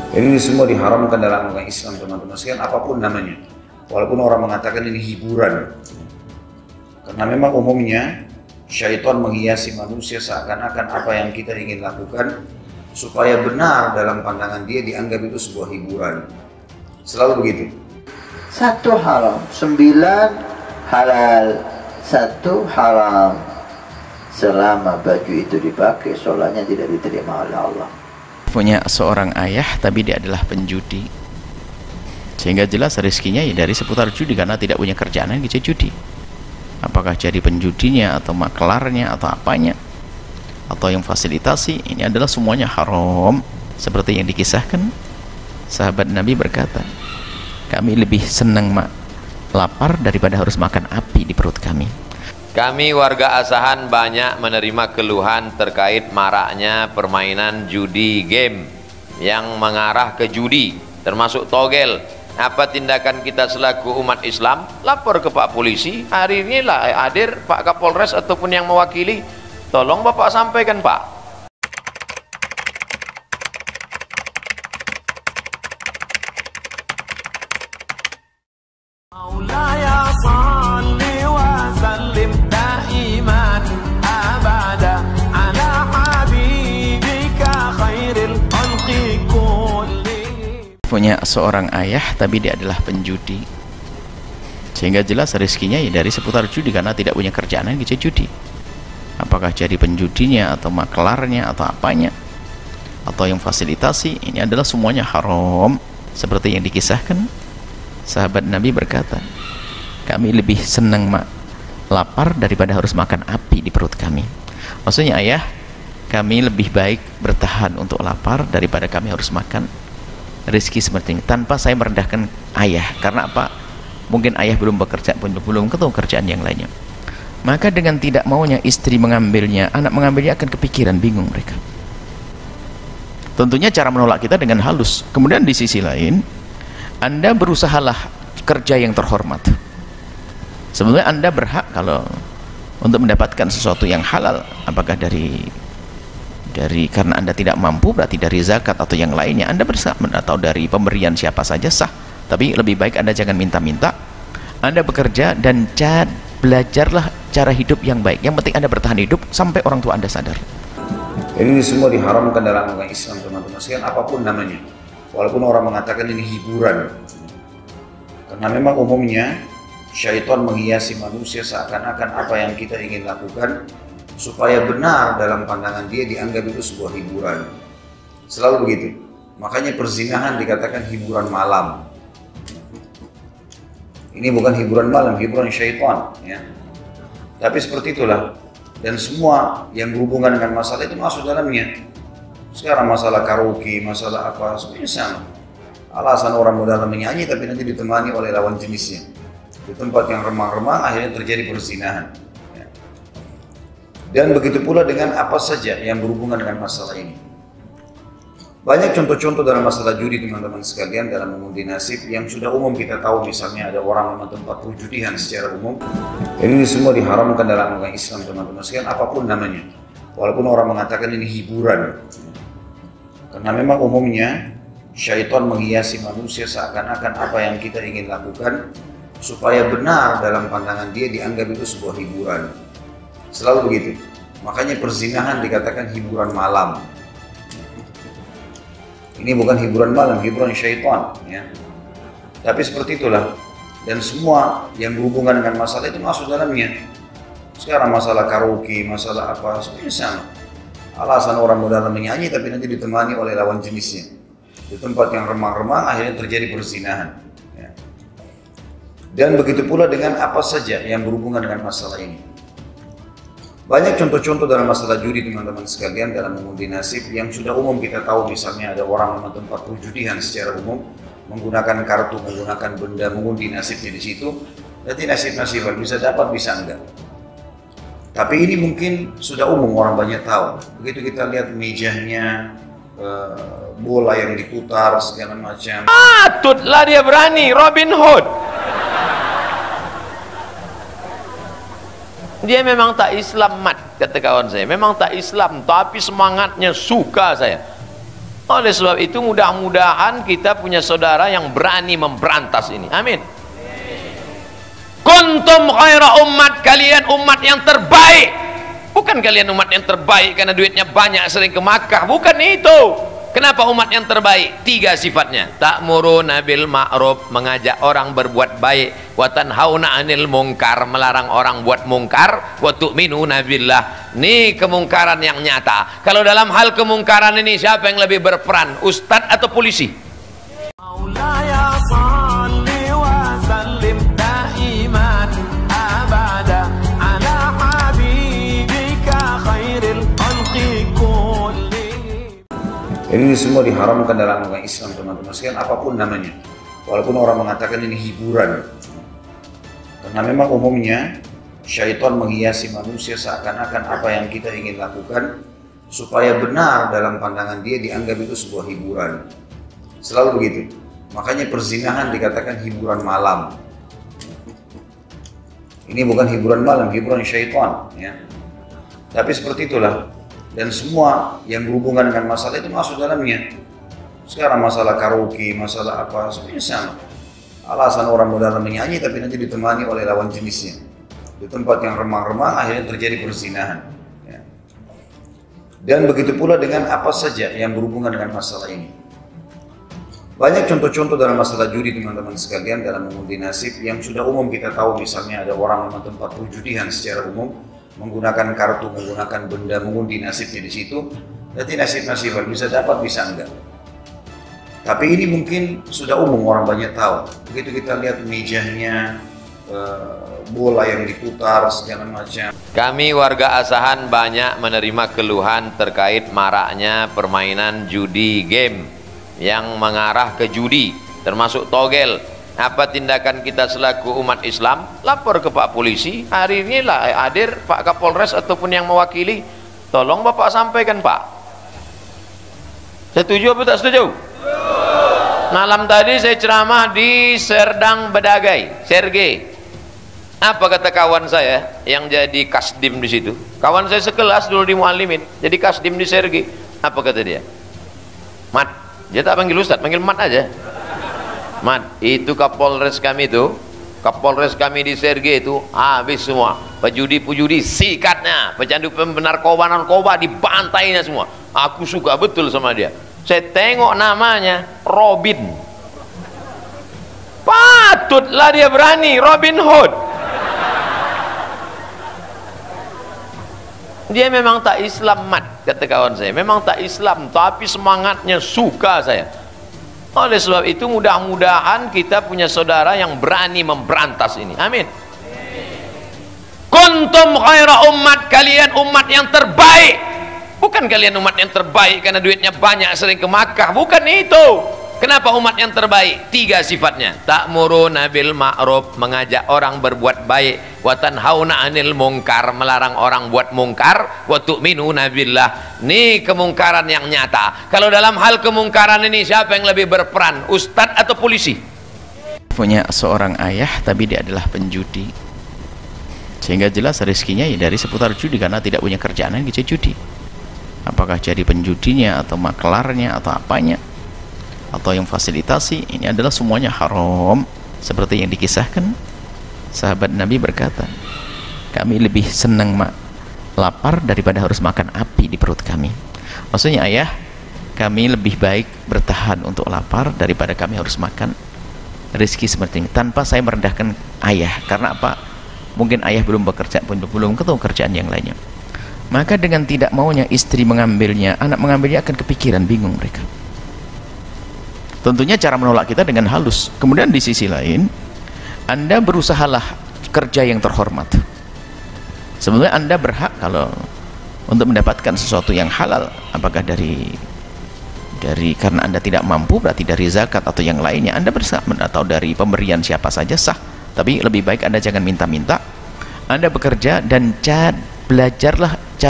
Ini semua diharamkan dalam agama Islam, teman-teman sekalian, apapun namanya. Walaupun orang mengatakan ini hiburan. Karena memang umumnya syaitan menghiasi manusia seakan-akan apa yang kita ingin lakukan supaya benar dalam pandangan dia dianggap itu sebuah hiburan. Selalu begitu. Satu haram, 9 halal, 1 haram. Selama baju itu dipakai, sholatnya tidak diterima oleh Allah. Punya seorang ayah tapi dia adalah penjudi, sehingga jelas rezekinya ya dari seputar judi karena tidak punya kerjaan yang bisa judi. Apakah jadi penjudinya atau maklarnya atau apanya atau yang fasilitasi, ini adalah semuanya haram. Seperti yang dikisahkan, sahabat Nabi berkata, kami lebih senang lapar daripada harus makan api di perut kami. Kami warga Asahan banyak menerima keluhan terkait maraknya permainan judi game yang mengarah ke judi, termasuk togel. Apa tindakan kita selaku umat Islam? Lapor ke Pak Polisi. Hari ini lah hadir Pak Kapolres ataupun yang mewakili. Tolong Bapak sampaikan, Pak. Punya seorang ayah tapi dia adalah penjudi, sehingga jelas rezekinya ya dari seputar judi karena tidak punya kerjaan yang bisa judi. Apakah jadi penjudinya atau maklarnya atau apanya atau yang fasilitasi, ini adalah semuanya haram. Seperti yang dikisahkan, sahabat Nabi berkata, kami lebih senang lapar daripada harus makan api di perut kami. Maksudnya ayah, kami lebih baik bertahan untuk lapar daripada kami harus makan rezeki seperti ini, tanpa saya merendahkan ayah. Karena apa? Mungkin ayah belum bekerja, belum ketemu kerjaan yang lainnya. Maka dengan tidak maunya istri mengambilnya, anak mengambilnya, akan kepikiran, bingung mereka. Tentunya cara menolak kita dengan halus. Kemudian di sisi lain, Anda berusahalah kerja yang terhormat. Sebenarnya Anda berhak kalau untuk mendapatkan sesuatu yang halal, apakah dari karena Anda tidak mampu, berarti dari zakat atau yang lainnya Anda berhak, atau dari pemberian siapa saja sah. Tapi lebih baik Anda jangan minta-minta. Anda bekerja dan belajarlah cara hidup yang baik. Yang penting Anda bertahan hidup sampai orang tua Anda sadar. Ini semua diharamkan dalam agama Islam, teman-teman sekalian, apapun namanya. Walaupun orang mengatakan ini hiburan. Karena memang umumnya syaitan menghiasi manusia seakan-akan apa yang kita ingin lakukan supaya benar dalam pandangan dia dianggap itu sebuah hiburan. Selalu begitu. Makanya perzinahan dikatakan hiburan malam. Ini bukan hiburan malam, hiburan syaitan, ya. Tapi seperti itulah. Dan semua yang berhubungan dengan masalah itu masuk dalamnya. Sekarang masalah karaoke, masalah apa, sebenarnya sama. Alasan orang muda menyanyi tapi nanti ditemani oleh lawan jenisnya. Di tempat yang remang-remang akhirnya terjadi perzinahan. Dan begitu pula dengan apa saja yang berhubungan dengan masalah ini. Banyak contoh-contoh dalam masalah judi, teman-teman sekalian, dalam mengundi nasib yang sudah umum kita tahu. Misalnya ada orang memang tempat perjudian secara umum. Ini semua diharamkan dalam agama Islam, teman-teman sekalian, apapun namanya. Walaupun orang mengatakan ini hiburan. Karena memang umumnya syaitan menghiasi manusia seakan-akan apa yang kita ingin lakukan supaya benar dalam pandangan dia dianggap itu sebuah hiburan. Selalu begitu. Makanya perzinahan dikatakan hiburan malam. Ini bukan hiburan malam, hiburan syaitan, ya. Tapi seperti itulah. Dan semua yang berhubungan dengan masalah itu masuk dalamnya. Sekarang masalah karaoke, masalah apa, sebenarnya sama. Alasan orang muda menyanyi tapi nanti ditemani oleh lawan jenisnya. Di tempat yang remang-remang akhirnya terjadi perzinahan, ya. Dan begitu pula dengan apa saja yang berhubungan dengan masalah ini. Banyak contoh-contoh dalam masalah judi, teman-teman sekalian, dalam mengundi nasib yang sudah umum kita tahu. Misalnya ada orang memang tempat perjudian secara umum, menggunakan kartu, menggunakan benda, mengundi nasibnya di situ. Nanti nasib-nasiban bisa dapat, bisa enggak. Tapi ini mungkin sudah umum, orang banyak tahu. Begitu kita lihat mejanya, bola yang diputar segala macam. Patutlah dia berani, Robin Hood. Dia memang tak Islam, Mat, kata kawan saya. Memang tak Islam, tapi semangatnya suka saya. Oleh sebab itu mudah-mudahan kita punya saudara yang berani memberantas ini. Amin. Kuntum khaira ummat, kalian umat yang terbaik. Bukan kalian umat yang terbaik karena duitnya banyak sering ke Makkah, bukan itu. Kenapa umat yang terbaik? 3 sifatnya. Ta'muruna bil ma'ruf, mengajak orang berbuat baik, wa tanhauna 'anil munkar, melarang orang buat mungkar, wa tu'minuna billah. Ini kemungkaran yang nyata. Kalau dalam hal kemungkaran ini siapa yang lebih berperan? Ustadz atau polisi? Maulaya salli wa sallim daiman abada ala habibika khairil khalqi kulli. Ini semua diharamkan dalam agama Islam, teman-teman sekalian, apapun namanya. Walaupun orang mengatakan ini hiburan. Karena memang umumnya syaitan menghiasi manusia seakan-akan apa yang kita ingin lakukan supaya benar dalam pandangan dia dianggap itu sebuah hiburan. Selalu begitu. Makanya perzinahan dikatakan hiburan malam. Ini bukan hiburan malam, hiburan syaitan, ya. Tapi seperti itulah. Dan semua yang berhubungan dengan masalah itu masuk dalamnya. Sekarang masalah karaoke, masalah apa, semuanya sama. Alasan orang modal menyanyi tapi nanti ditemani oleh lawan jenisnya. Di tempat yang remang-remang akhirnya terjadi perzinahan, ya. Dan begitu pula dengan apa saja yang berhubungan dengan masalah ini. Banyak contoh-contoh dalam masalah judi, teman-teman sekalian, dalam mengundi nasib yang sudah umum kita tahu. Misalnya ada orang memang tempat perjudian secara umum, menggunakan kartu, menggunakan benda, mengundi nasibnya di situ. Nanti nasib-nasiban bisa dapat, bisa enggak. Tapi ini mungkin sudah umum, orang banyak tahu. Begitu kita lihat mejanya, bola yang diputar segala macam. Kami warga Asahan banyak menerima keluhan terkait maraknya permainan judi game yang mengarah ke judi, termasuk togel. Apa tindakan kita selaku umat Islam? Lapor ke Pak Polisi. Hari ini lah hadir Pak Kapolres ataupun yang mewakili. Tolong Bapak sampaikan, Pak. Setuju apa tak setuju? Malam tadi saya ceramah di Serdang Bedagai, Sergei. Apa kata kawan saya yang jadi kasdim di situ? Kawan saya sekelas dulu di Muallimin, jadi kasdim di Sergei. Apa kata dia? Mat, dia tak panggil Ustadz, panggil Mat aja. Mat, itu Kapolres kami di Sergei itu habis semua. Pejudi-pejudi sikatnya, pecandu narkoba dibantainya semua. Aku suka betul sama dia. Saya tengok namanya Robin. Patutlah dia berani, Robin Hood. Dia memang tak Islam, Mat, kata kawan saya. Memang tak Islam, tapi semangatnya suka saya. Oleh sebab itu mudah-mudahan kita punya saudara yang berani memberantas ini. Amin. Kuntum khaira ummat, kalian umat yang terbaik. Bukan kalian umat yang terbaik karena duitnya banyak sering ke Makkah, bukan itu. Kenapa umat yang terbaik? 3 sifatnya. Ta'muruna bil ma'ruf, mengajak orang berbuat baik, wa tanhauna 'anil munkar, melarang orang buat mungkar, wa tu'minuna billah. Ini kemungkaran yang nyata. Kalau dalam hal kemungkaran ini siapa yang lebih berperan? Ustadz atau polisi? Punya seorang ayah tapi dia adalah penjudi, sehingga jelas rezekinya ya dari seputar judi karena tidak punya kerjaan yang bisa judi. Apakah jadi penjudinya atau maklarnya atau apanya atau yang fasilitasi, ini adalah semuanya haram. Seperti yang dikisahkan, sahabat Nabi berkata, kami lebih senang lapar daripada harus makan api di perut kami. Maksudnya ayah, kami lebih baik bertahan untuk lapar daripada kami harus makan rezeki seperti ini. Tanpa saya merendahkan ayah, karena apa? Mungkin ayah belum bekerja, belum ketemu kerjaan yang lainnya. Maka dengan tidak maunya istri mengambilnya, anak mengambilnya, akan kepikiran, bingung mereka. Tentunya cara menolak kita dengan halus. Kemudian di sisi lain, Anda berusahalah kerja yang terhormat. Sebenarnya Anda berhak kalau untuk mendapatkan sesuatu yang halal, apakah dari karena Anda tidak mampu, berarti dari zakat atau yang lainnya, Anda berhak, atau dari pemberian siapa saja sah. Tapi lebih baik Anda jangan minta-minta. Anda bekerja dan belajarlah